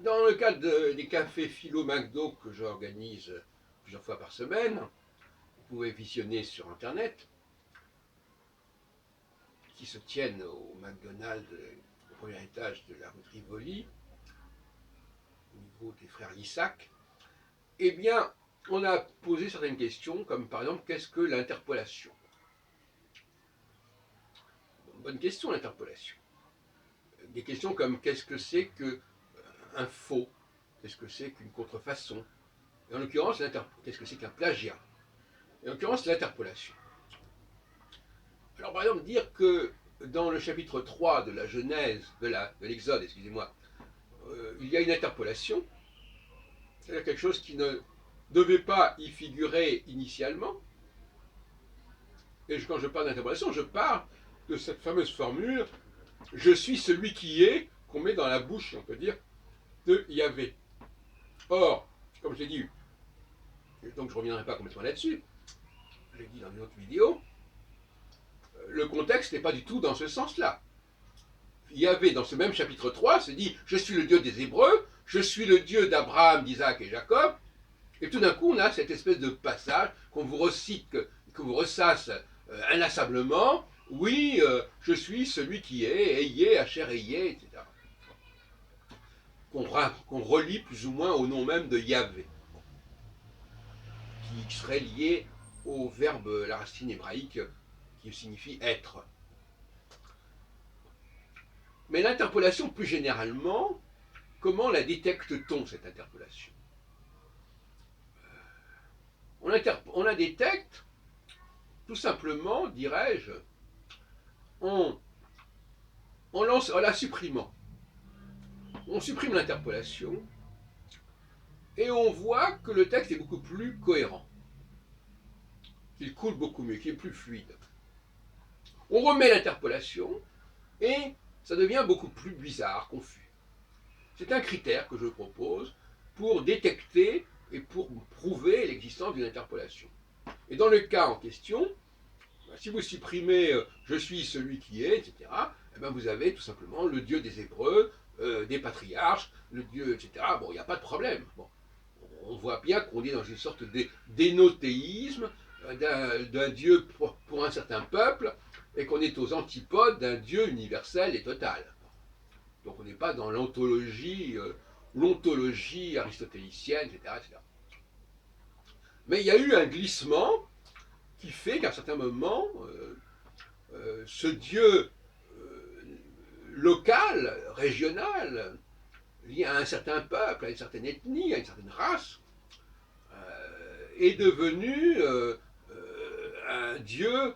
Dans le cadre des cafés philo McDo que j'organise plusieurs fois par semaine, vous pouvez visionner sur Internet, qui se tiennent au McDonald's au premier étage de la rue de Rivoli, au niveau des frères Lissac, eh bien, on a posé certaines questions, comme par exemple, qu'est-ce que l'interpolation? Bonne question, l'interpolation. Des questions comme, qu'est-ce que c'est qu'un faux? Qu'est-ce que c'est qu'une contrefaçon? Et en l'occurrence, qu'est-ce que c'est qu'un plagiat? Et en l'occurrence, l'interpolation. Alors, par exemple, dire que dans le chapitre 3 de la Genèse, de l'Exode, excusez-moi, il y a une interpolation, c'est-à-dire quelque chose qui ne devait pas y figurer initialement. Et quand je parle d'interpolation, je parle de cette fameuse formule « je suis celui qui est » qu'on met dans la bouche, on peut dire, de Yahvé. Or, comme je l'ai dit, donc je ne reviendrai pas complètement là-dessus, je l'ai dit dans une autre vidéo, le contexte n'est pas du tout dans ce sens-là. Yahvé, dans ce même chapitre 3, se dit « je suis le Dieu des Hébreux, je suis le Dieu d'Abraham, d'Isaac et Jacob », et tout d'un coup, on a cette espèce de passage qu'on vous recite, que vous ressasse inlassablement. Oui, je suis celui qui est, Eyé, Hacher, Eyé, etc. Qu'on relie plus ou moins au nom même de Yahvé, qui serait lié au verbe, la racine hébraïque, qui signifie être. Mais l'interpolation, plus généralement, comment la détecte-t-on, cette interpolation? On la détecte, tout simplement, dirais-je, en la supprimant. On supprime l'interpolation et on voit que le texte est beaucoup plus cohérent, qu'il coule beaucoup mieux, qu'il est plus fluide. On remet l'interpolation et ça devient beaucoup plus bizarre, confus. C'est un critère que je propose pour détecter et pour prouver l'existence d'une interpolation. Et dans le cas en question, si vous supprimez je suis celui qui est, etc., eh bien vous avez tout simplement le Dieu des Hébreux, des patriarches, le Dieu, etc. Bon, il n'y a pas de problème. Bon, on voit bien qu'on est dans une sorte d'énothéisme d'un Dieu pour un certain peuple et qu'on est aux antipodes d'un Dieu universel et total. Donc on n'est pas dans l'ontologie aristotélicienne, etc., etc. Mais il y a eu un glissement qui fait qu'à un certain moment, ce Dieu local, régional, lié à un certain peuple, à une certaine ethnie, à une certaine race, est devenu un Dieu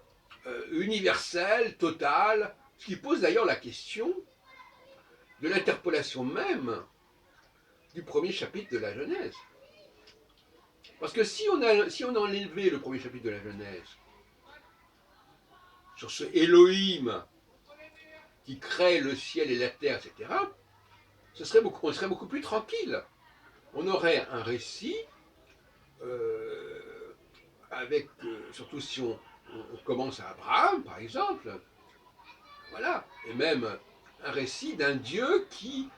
universel, total, ce qui pose d'ailleurs la question de l'interpolation même du premier chapitre de la Genèse. Parce que si on a enlevé le premier chapitre de la Genèse sur ce Elohim qui crée le ciel et la terre, etc., on serait beaucoup plus tranquille. On aurait un récit avec, surtout si on commence à Abraham, par exemple, voilà, et même un récit d'un Dieu qui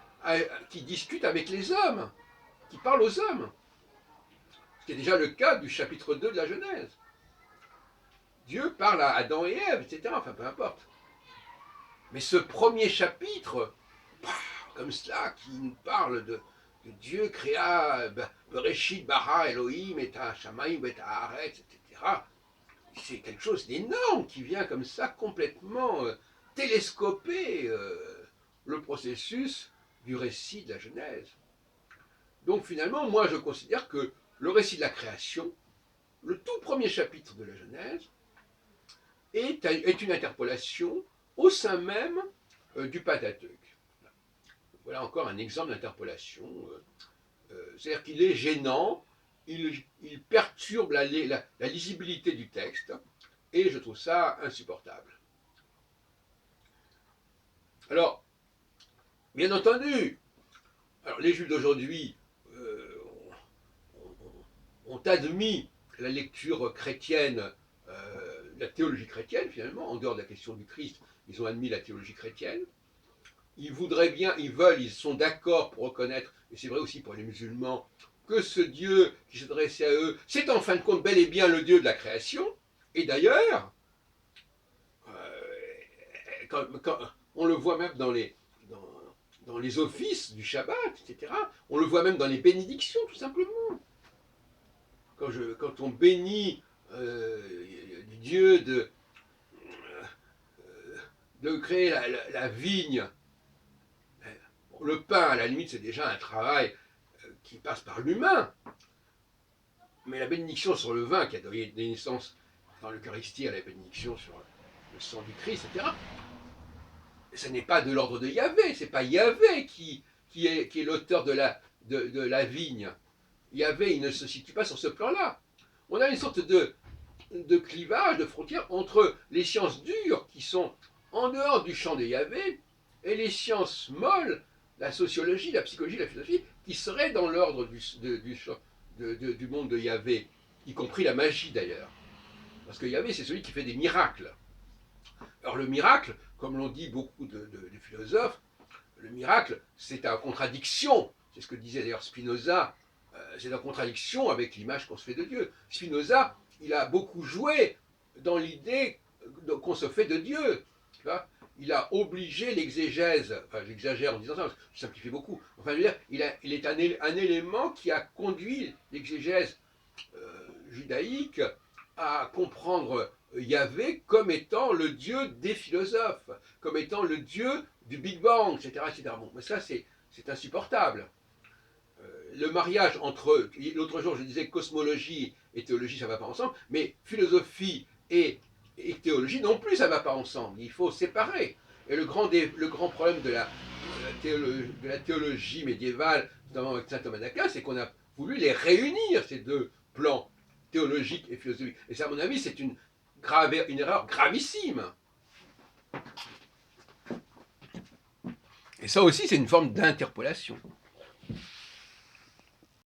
discute avec les hommes, qui parle aux hommes. Ce qui est déjà le cas du chapitre 2 de la Genèse. Dieu parle à Adam et Ève, etc. Enfin, peu importe. Mais ce premier chapitre, comme cela, qui nous parle de Dieu créa Bereshit bara Elohim et Shamaim et Haaretz, etc. C'est quelque chose d'énorme qui vient comme ça complètement télescoper le processus du récit de la Genèse. Donc finalement, moi je considère que le récit de la création, le tout premier chapitre de la Genèse, est une interpolation au sein même du Pentateuque. Voilà encore un exemple d'interpolation. C'est-à-dire qu'il est gênant, il perturbe la lisibilité du texte, et je trouve ça insupportable. Alors, bien entendu, les Juifs d'aujourd'hui ont admis la lecture chrétienne, la théologie chrétienne finalement, en dehors de la question du Christ, ils ont admis la théologie chrétienne. ils voudraient bien, ils veulent, ils sont d'accord pour reconnaître, et c'est vrai aussi pour les musulmans, que ce Dieu qui s'adressait à eux, c'est en fin de compte bel et bien le Dieu de la création. Et d'ailleurs, on le voit même dans, dans les offices du Shabbat, etc. On le voit même dans les bénédictions, tout simplement. Quand on bénit Dieu de créer la vigne, le pain, à la limite, c'est déjà un travail qui passe par l'humain. Mais la bénédiction sur le vin qui a donné naissance dans l'Eucharistie à la bénédiction sur le sang du Christ, etc., ce n'est pas de l'ordre de Yahvé, c'est pas Yahvé qui est l'auteur de la vigne. Yahvé, il ne se situe pas sur ce plan-là. On a une sorte de clivage, de frontière entre les sciences dures qui sont en dehors du champ de Yahvé et les sciences molles, la sociologie, la psychologie, la philosophie, qui seraient dans l'ordre du monde de Yahvé, y compris la magie d'ailleurs. Parce que Yahvé, c'est celui qui fait des miracles. Alors le miracle, comme l'ont dit beaucoup de philosophes, le miracle, c'est en contradiction. C'est ce que disait d'ailleurs Spinoza. C'est en contradiction avec l'image qu'on se fait de Dieu. Spinoza, il a beaucoup joué dans l'idée qu'on se fait de Dieu. Tu vois, il a obligé l'exégèse, enfin j'exagère en disant ça, je simplifie beaucoup, enfin je veux dire, il est un élément qui a conduit l'exégèse judaïque à comprendre Yahvé comme étant le Dieu des philosophes, comme étant le Dieu du Big Bang, etc. etc. Bon, mais ça c'est insupportable. Le mariage entre, l'autre jour je disais cosmologie et théologie ça ne va pas ensemble, mais philosophie et théologie non plus ça ne va pas ensemble, il faut séparer. Et le grand problème de la théologie médiévale, notamment avec saint Thomas d'Aquin, c'est qu'on a voulu les réunir, ces deux plans, théologique et philosophique. Et ça, à mon avis, c'est une erreur gravissime. Et ça aussi, c'est une forme d'interpolation.